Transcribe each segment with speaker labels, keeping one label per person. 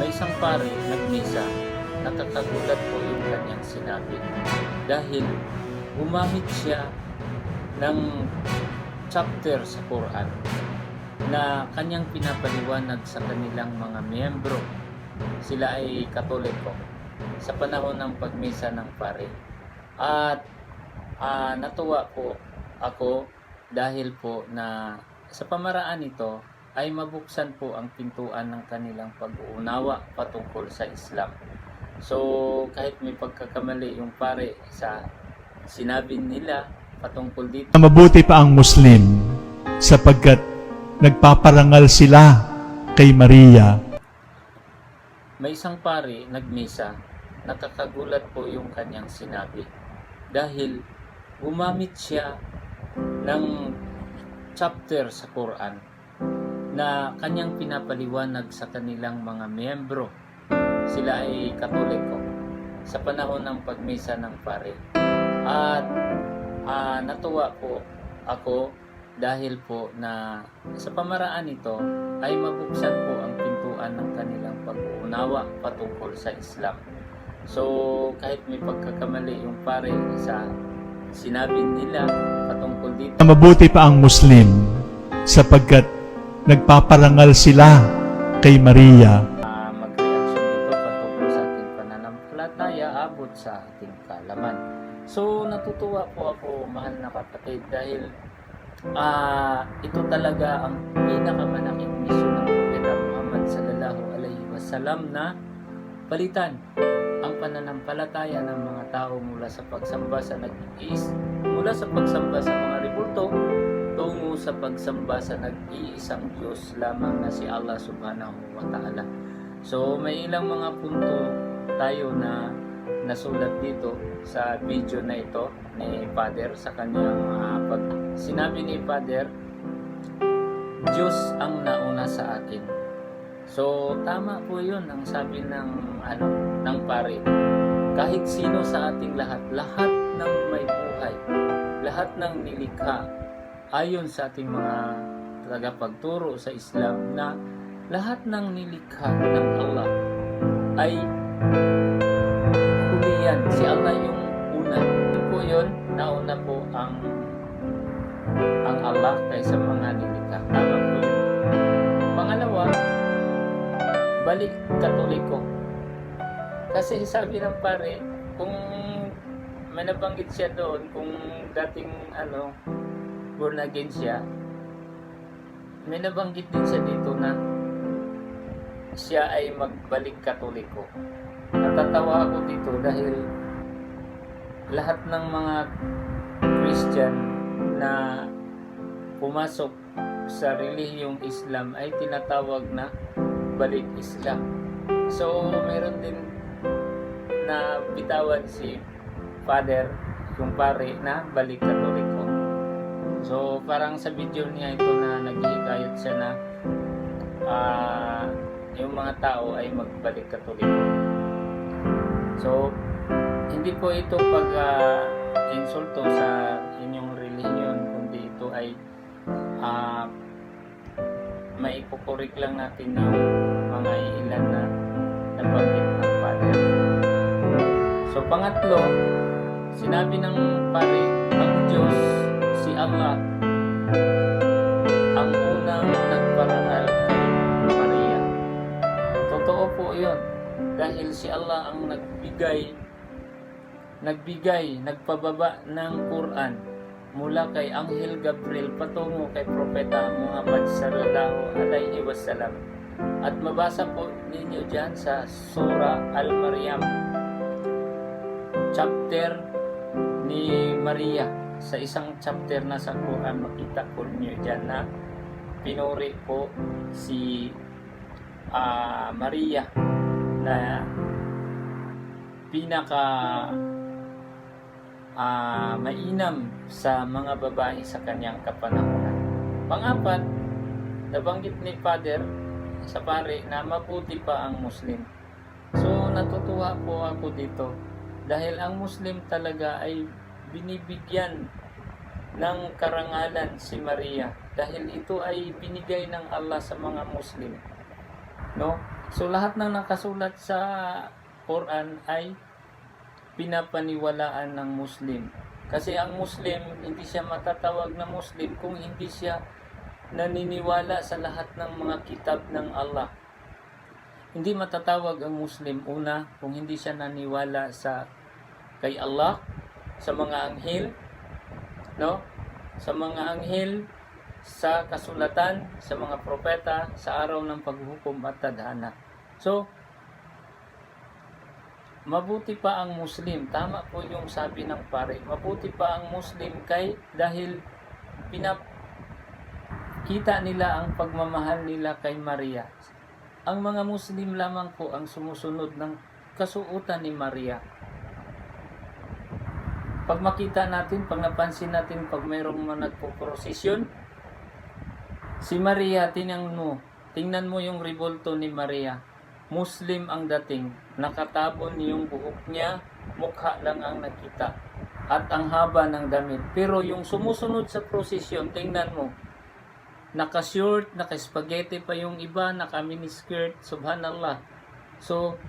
Speaker 1: May isang pare nagmisa, nakakagulat po yung kanyang sinabi. Dahil gumamit siya ng chapter sa Quran na kanyang pinapaliwanag sa kanilang mga miyembro. Sila ay Katoliko sa panahon ng pagmisa ng pare. At natuwa po ako dahil po na sa pamaraan ito ay mabuksan po ang pintuan ng kanilang pag-uunawa patungkol sa Islam. So kahit may pagkakamali yung pare sa sinabi nila patungkol dito,
Speaker 2: Mabuti pa ang Muslim sapagkat nagpaparangal sila kay Maria.
Speaker 1: may isang pare nagmisa, nakakagulat po yung kanyang sinabi. Dahil gumamit siya ng chapter sa Quran na kanyang pinapaliwanag sa kanilang mga miyembro. Sila ay Katoliko sa panahon ng pagmisa ng pare. At natuwa po ako dahil po na sa pamaraan ito ay mabuksan po ang pintuan ng kanilang pag-uunawa patungkol sa Islam. So kahit may pagkakamali yung pare sa sinabi nila patungkol dito,
Speaker 2: Mabuti pa ang Muslim sapagkat nagpaparangal sila kay Maria.
Speaker 1: mag-reaction dito patungkol sa ating pananampalataya abot sa ating kaalaman. So natutuwa po ako, mahal na kapatid, dahil ito talaga ang pinakamalaking misyon ng Propeta Muhammad sallallahu alaihi wasallam na palitan ang pananampalataya ng mga tao mula sa pagsamba sa mula sa pagsamba sa mga rebulto tungo sa pagsamba sa nag-iisang Diyos lamang na si Allah subhanahu wa ta'ala. So may ilang mga punto tayo na nasulat dito sa video na ito ni Father sa kanyang sinabi ni Father, Diyos ang nauna sa akin. So tama po yun ang sabi ng pare. Kahit sino sa ating lahat ng may buhay, lahat ng nilikha, ayon sa ating mga tagapagturo sa Islam, na lahat ng nilikha ng Allah ay huliyan. Si Allah yung una. Yun po yun, nauna po ang Allah kaysa mga nilikha. Tama po yun. Pangalawa, balik Katoliko. Kasi sabi ng pare, kung may nabanggit siya doon, kung dating born again siya, may nabanggit din siya dito na siya ay magbalik Katoliko. Natatawa ako dito dahil lahat ng mga Christian na pumasok sa relihiyong Islam ay tinatawag na balik Islam. So meron din na bitawan si Father, yung pare, na balik Katoliko. So parang sa video niya ito na naghihikayat siya na yung mga tao ay magbalik Katoliko. So hindi po ito insulto sa inyong relihiyon, kundi ito ay maipukurik lang natin yung mga ilan na nabanggit ng Father. So pangatlo, sinabi ng pare, ang Diyos, si Allah, ang unang nagparangal kay Maria. Totoo po yun, dahil si Allah ang nagpababa ng Quran mula kay Anghel Gabriel patungo kay Propeta Muhammad sallallahu alaihi wasallam. At mabasa po ninyo dyan sa Surah Al-Maryam, chapter ni Maria. Sa isang chapter na sa Quran, makita po ninyo dyan na pinuri po si Maria na pinaka mainam sa mga babae sa kanyang kapanahunan. Pangapat, nabanggit ni Father sa pare na mabuti pa ang Muslim. So natutuwa po ako dito dahil ang Muslim talaga ay binibigyan ng karangalan si Maria dahil ito ay binigay ng Allah sa mga Muslim, no? So lahat ng nakasulat sa Quran ay pinapaniwalaan ng Muslim. Kasi ang Muslim, hindi siya matatawag na Muslim kung hindi siya naniniwala sa lahat ng mga kitab ng Allah. Hindi matatawag ang Muslim una kung hindi siya naniwala sa kay Allah, sa mga anghel, no? Sa mga anghel, sa kasulatan, sa mga propeta, sa araw ng paghukom at tadhana. So, mabuti pa ang Muslim. Tama po yung sabi ng pare. Mabuti pa ang Muslim dahil kita nila ang pagmamahal nila kay Maria. Ang mga Muslim lamang po ang sumusunod ng kasuotan ni Maria. Pag makita natin, pag napansin natin, pag mayroong mga nagpo-prosesyon, si Maria, tingnan mo yung revolto ni Maria. Muslim ang dating, nakatabon yung buhok niya, mukha lang ang nakita, at ang haba ng damit. Pero yung sumusunod sa prosesyon, tingnan mo, naka-short, naka-spaghetti pa yung iba, naka-miniskirt, subhanallah. So,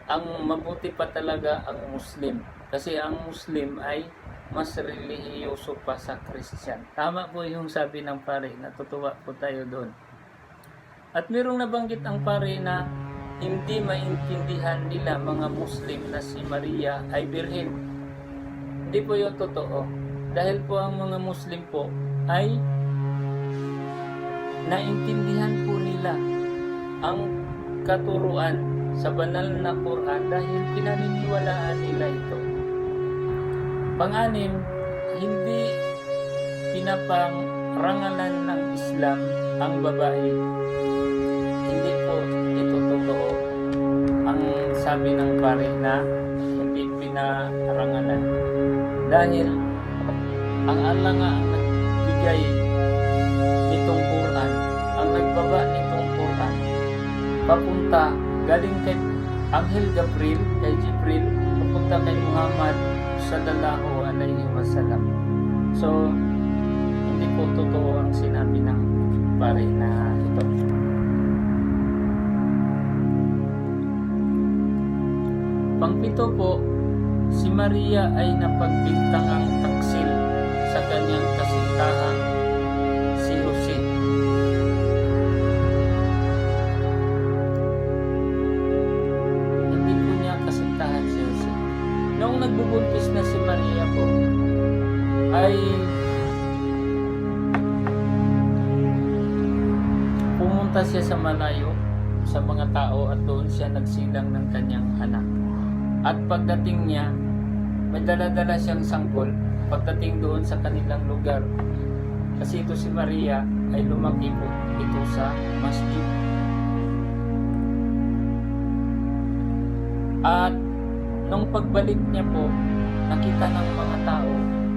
Speaker 1: ang mabuti pa talaga ang Muslim. Kasi ang Muslim ay mas relihiyoso pa sa Christian. Tama po yung sabi ng pare, natutuwa po tayo doon. At mayroong nabanggit ang pare na hindi maintindihan nila mga Muslim na si Maria ay birhen. Hindi po yung totoo. Dahil po ang mga Muslim po ay naintindihan po nila ang katuruan sa banal na Quran dahil pinaniniwalaan nila ito. Pang-anim, hindi pinapangrangalan ng Islam ang babae. Hindi po ito totoo. Ang sabi ng pare na hindi pinarangalan. Dahil ang Allah nga ang nagbigay nitong Quran, ang nagbaba nitong Quran, papunta galing kay Anghel Gabriel, kay Jibril, papunta kay Muhammad sallallahu alaihi wasallam. So, hindi po totoo ang sinabi ng pare na ito. Pangpito po, si Maria ay napagbintangang taksil sa kanyang kasintahan si Jose. Hindi po niya kasintahan si Jose. Noong nagbubuntis na si Maria po, ay pumunta siya sa malayo sa mga tao at doon siya nagsilang ng kanyang anak. At pagdating niya, may dala-dala siyang sanggol pagdating doon sa kanilang lugar. Kasi ito si Maria ay lumaki po ito sa masjid. At nung pagbalik niya po, nakita ng mga tao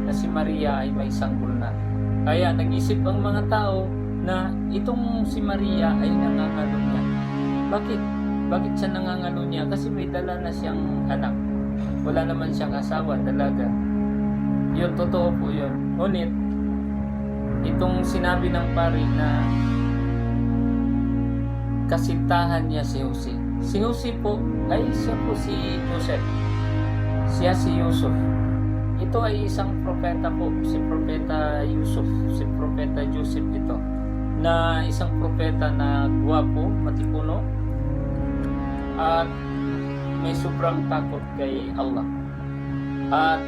Speaker 1: na si Maria ay may sanggol na. Kaya nag-isip ang mga tao na itong si Maria ay nangangalo niya. Bakit? Bakit siya nangangalo niya? Kasi may dala na siyang anak. Wala naman siyang asawa, dalaga. Yun, totoo po yun. Ngunit, itong sinabi ng pari na kasintahan niya si Jose. Si Jose po, ay siya po si Joseph. Siya si Yusuf. Ito ay isang propeta po, si Propeta Yusuf, si Propeta Joseph ito. Na isang propeta na gwapo, matipuno, at may sobrang takot kay Allah. At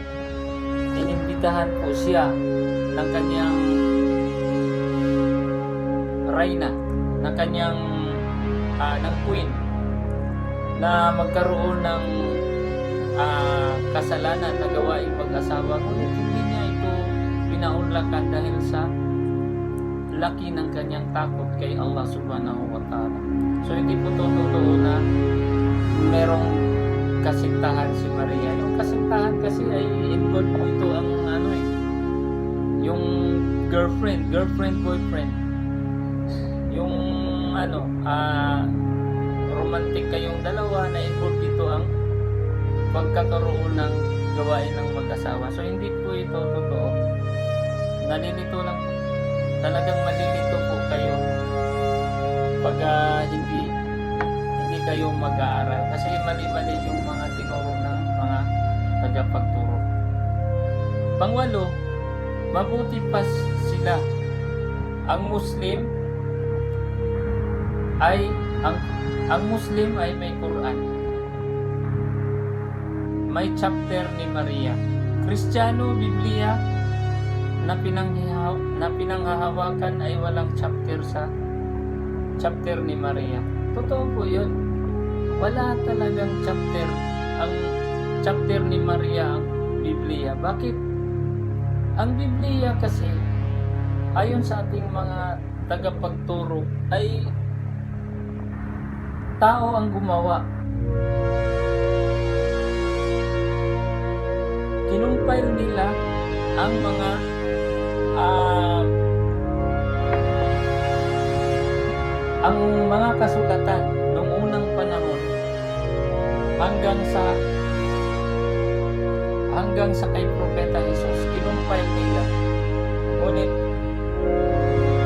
Speaker 1: inimbitahan po siya ng kanyang reyna, ng kanyang ng queen, na magkaroon ng kasalanan na gawaing mag-asawa. Ngunit hindi niya ito pinaunlakan dahil sa laki ng kanyang takot kay Allah subhanahu wa ta'ala. So hindi po totoo na merong kasintahan si Maria. Yung kasintahan kasi ay involved po ito ang yung girlfriend, boyfriend. Yung romantic kayong dalawa na involved dito ang pagkakaroon ng gawain ng mag-asawa. So hindi po ito totoo. Nalilito lang po. Talagang malilito po kayo pag hindi kayo mag-aaral kasi mali-mali yung mga tinuro ng mga tagapagturo. Pangwalo, mabuti pa sila. Ang Muslim ay may Quran. May chapter ni Maria. Kristiyano, Biblia na pinanghahawakan ay walang chapter ni Maria. Totoo po yun. Wala talagang chapter. Ang chapter ni Maria ang Biblia. Bakit? Ang Biblia kasi ayon sa ating mga tagapagturo ay tao ang gumawa. Kinumpile nila ang mga kasulatan noong unang panahon hanggang sa kay Propeta Jesus. Kinumpile nila. Ngunit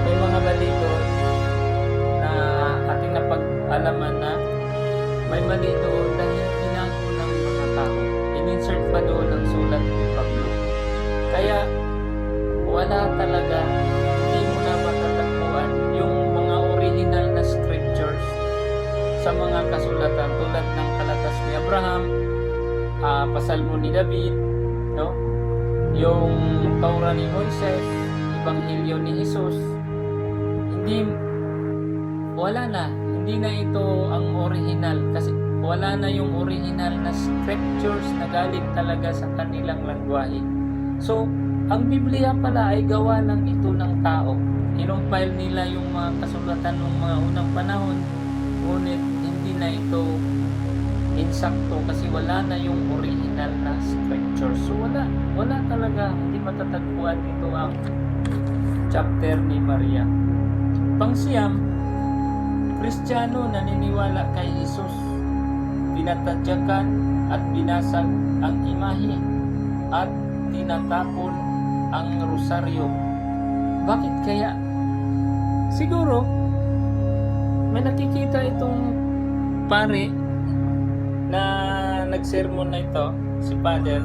Speaker 1: may mga mali doon na ating napag-alaman na may mali doon dahil binago ng mga tao. In-insert pa doon ang sulat ni Pablo. Kaya wala talaga, hindi mo na matatagpuan yung mga original na scriptures sa mga kasulatan tulad ng Kalatas ni Abraham, Pasalmo ni David, no? Yung Torah ni Moises, Ebanghelyo ni Jesus. Hindi na ito ang original kasi wala na yung original na scriptures na galing talaga sa kanilang lengguwahe. So, ang Biblia pala ay gawa lang ito ng tao. Kinumpile nila yung mga kasulatan ng mga unang panahon, ngunit hindi na ito insakto kasi wala na yung original na scripture. So wala talaga, hindi matatagpuan ito ang chapter ni Maria. Pangsiyam, Kristiyano naniniwala kay Jesus. Pinatadyakan at binasag ang imahe at tinatapon ang rosaryo. Bakit kaya? Siguro may nakikita itong pare na nagsermon na ito, si Father,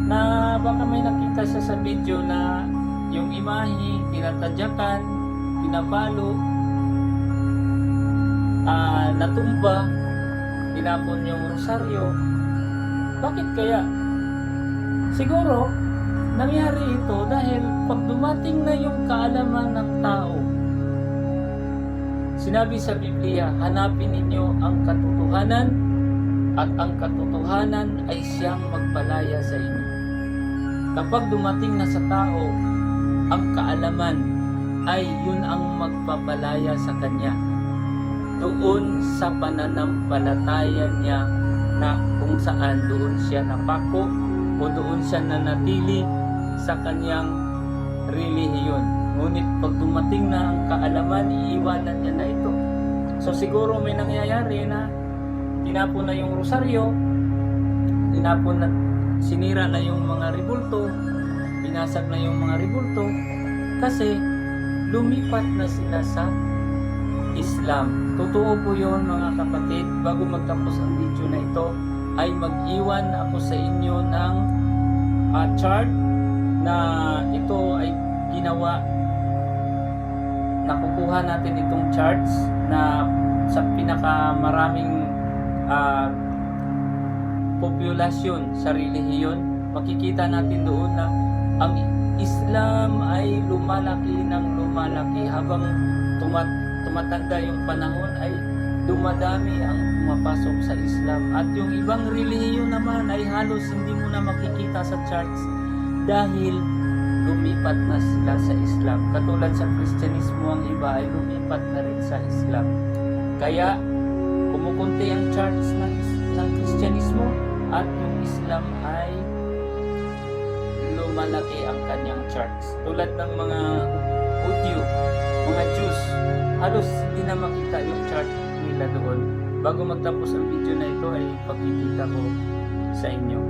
Speaker 1: na baka may nakita siya sa video na yung imahe tinatadyakan, pinapalo, natumba, tinapon yung rosaryo. Bakit kaya? Siguro nangyari ito dahil pag dumating na yung kaalaman ng tao, sinabi sa Biblia, hanapin ninyo ang katotohanan at ang katotohanan ay siyang magpalaya sa inyo. Kapag dumating na sa tao ang kaalaman, ay yun ang magpapalaya sa kanya doon sa pananampalataya niya na kung saan doon siya napako o doon siya nanatili sa kanyang relihiyon. Ngunit pag dumating na ang kaalaman, iiwanan niya na ito. So siguro may nangyayari na tinapon na yung rosaryo, sinira na yung mga rebulto, binasag na yung mga rebulto, kasi lumipat na sila sa Islam. Totoo po yun mga kapatid. Bago magtapos ang video na ito, ay mag-iwan ako sa inyo ng chart na ito ay ginawa. Nakukuha natin itong charts na sa pinakamaraming populasyon sa relihiyon. Makikita natin doon na ang Islam ay lumalaki ng lumalaki habang tumatanda yung panahon, ay dumadami ang pumapasok sa Islam. At yung ibang relihiyon naman ay halos hindi mo na makikita sa charts dahil lumipat na sila sa Islam. Katulad sa Kristyanismo, ang iba ay lumipat na rin sa Islam. Kaya kumukunti ang charts ng Kristyanismo at yung Islam ay lumalaki ang kanyang charts. Tulad ng mga Hudyo, mga Jews, halos hindi na makita yung chart nila doon. Bago magtapos ang video na ito ay pagkikita ko sa inyo.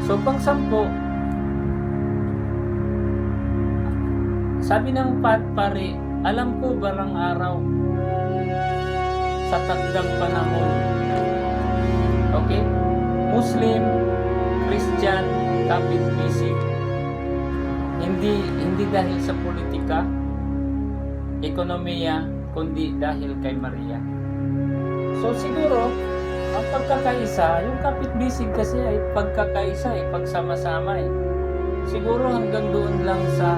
Speaker 1: So pang-sampo, sabi ng pare Alam ko balang araw sa takdang panahon. Okay? Muslim, Christian, kapit bisig. Hindi dahil sa politika, ekonomiya, kundi dahil kay Maria. So siguro, ang pagkakaisa, yung kapit bisig kasi ay pagkakaisa, pagsama-sama eh. Siguro hanggang doon lang sa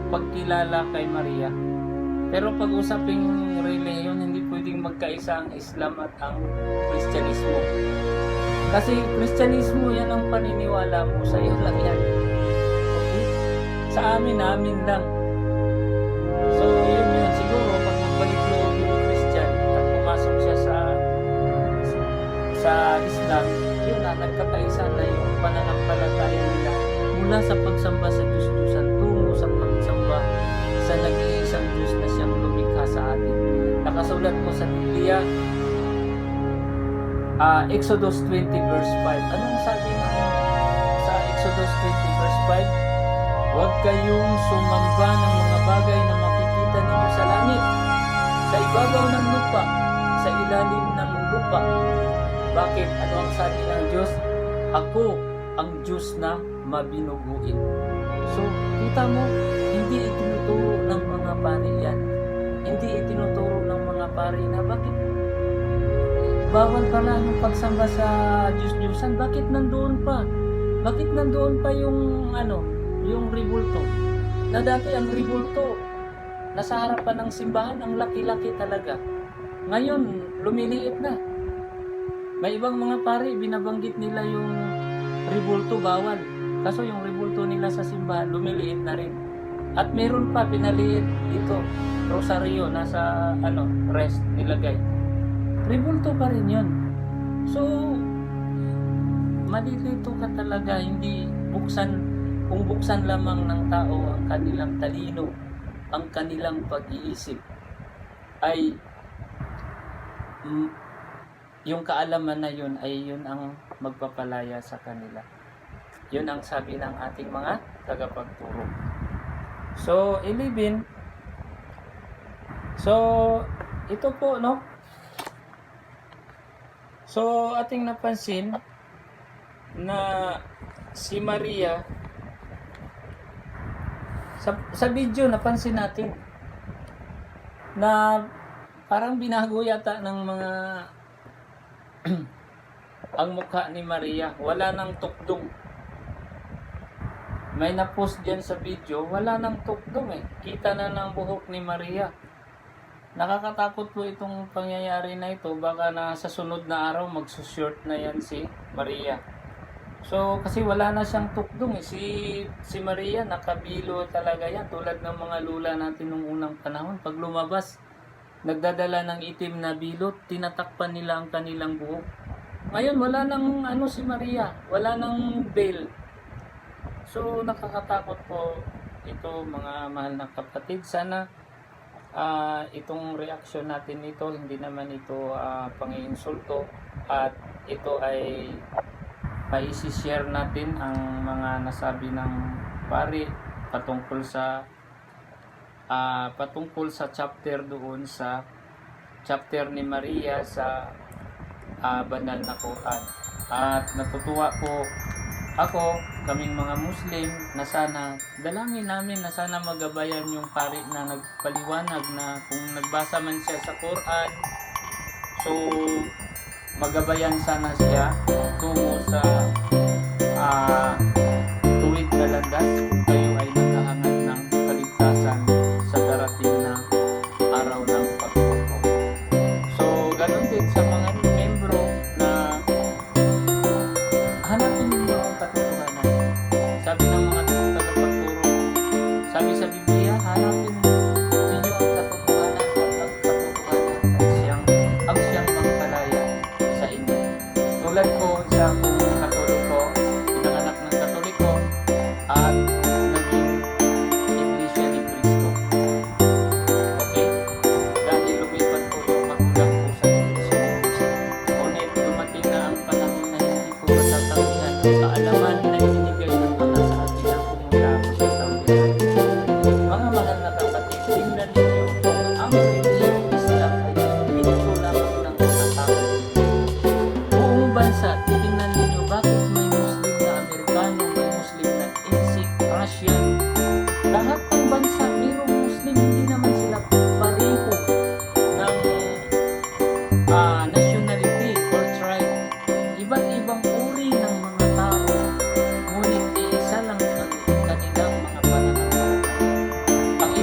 Speaker 1: pagkilala kay Maria. Pero pag usaping reliyon, hindi pwedeng magkaisa ang Islam at ang Kristyanismo. Kasi Kristyanismo, yan ang paniniwala mo, sa iyo lang yan. Okay? Sa amin lang. So yun, siguro pag magbalik loob yung Christian at pumasok siya sa Islam, yun na, nagkakaisa na yung pananampalataya nila mula sa pagsamba sa Diyos-Diyosan tungo sa pagsamba sa nag-iisang Diyos na siyang lumikha sa atin. Nakasulat mo sa Biblia, Exodus 20 verse 5. Anong sabi nga sa Exodus 20 verse 5? Huwag kayong sumamba ng mga bagay na makikita ninyo sa langit, sa ibabaw ng lupa, sa ilalim ng lupa. Bakit? Ano ang sabi ng Diyos? Ako ang Diyos na mabinubuin. So, kita mo, hindi itinuturo ng mga pari yan. Hindi itinuturo ng mga pari na bakit bawal pala yung pagsamba sa Diyos-Diyosan. Bakit nandoon pa? Bakit nandoon pa yung yung ribulto? Na dati ang ribulto nasa harapan ng simbahan, ang laki-laki talaga. Ngayon, lumiliit na. May ibang mga pari, binabanggit nila yung ribulto bawal. Kaso yung ribulto nila sa simbahan, lumiliit na rin. At meron pa, pinaliit dito, rosaryo, nasa rest nilagay. Ribulto pa rin yun. So, malilito ka talaga, hindi kung buksan lamang ng tao ang kanilang talino, ang kanilang pag-iisip, ay yung kaalaman na yun ay yun ang magpapalaya sa kanila. Yun ang sabi ng ating mga tagapagturo. So, 11. So, ito po, no? So, ating napansin na si Maria, sa video napansin natin na parang binago yata ng mga ang mukha ni Maria. Wala nang tukdong. May na-post dyan sa video, wala nang tukdong eh. Kita na ng buhok ni Maria. Nakakatakot po itong pangyayari na ito. Baka na sa sunod na araw magsushort na yan si Maria. So kasi wala na siyang tukdong eh. Si Maria nakabilo talaga yan. Tulad ng mga lula natin nung unang panahon. Pag lumabas, nagdadala ng itim na bilot, tinatakpan nila ang kanilang buhok. Ngayon wala nang si Maria. Wala nang veil. So nakakatakot po ito mga mahal na kapatid. Sana itong reaksyon natin nito, hindi naman ito pang-iinsulto, at ito ay paisi-share natin ang mga nasabi ng pari patungkol sa chapter doon sa chapter ni Maria sa banal na Quran. At natutuwa po ako, kaming mga Muslim, na sana dalangin namin na sana magabayan yung pari na nagpaliwanag na kung nagbasa man siya sa Quran, so magabayan sana siya tungo sa tuwid na landas kung kayo ay naghahangad ng kaligtasan sa darating na araw ng paghukom. So ganun din sa mga membro na hanapin ninyo ang katotohanan. Sabi ng mga tagapagturo, sabi sa Biblia, hanapin ninyo ang katotohanan, at ang katotohanan ang siyang magpalaya sa inyo. Tulad ko, isa akong Katoliko, pinanganak ng Katoliko, at naging Iglesia ni Cristo. Okay? Dahil lumipat po yung magulang ko sa Iglesia ni Cristo. Ngunit dumating na ang panahon na hindi ko matatawihan ang kaalaman na ibinigay ng Ama sa akin na pumunta ako sa Saudi Arabia. Mga mahal na kapatid,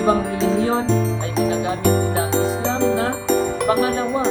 Speaker 1: ibang relihiyon ay ginagamit nila ang Islam na pangalawa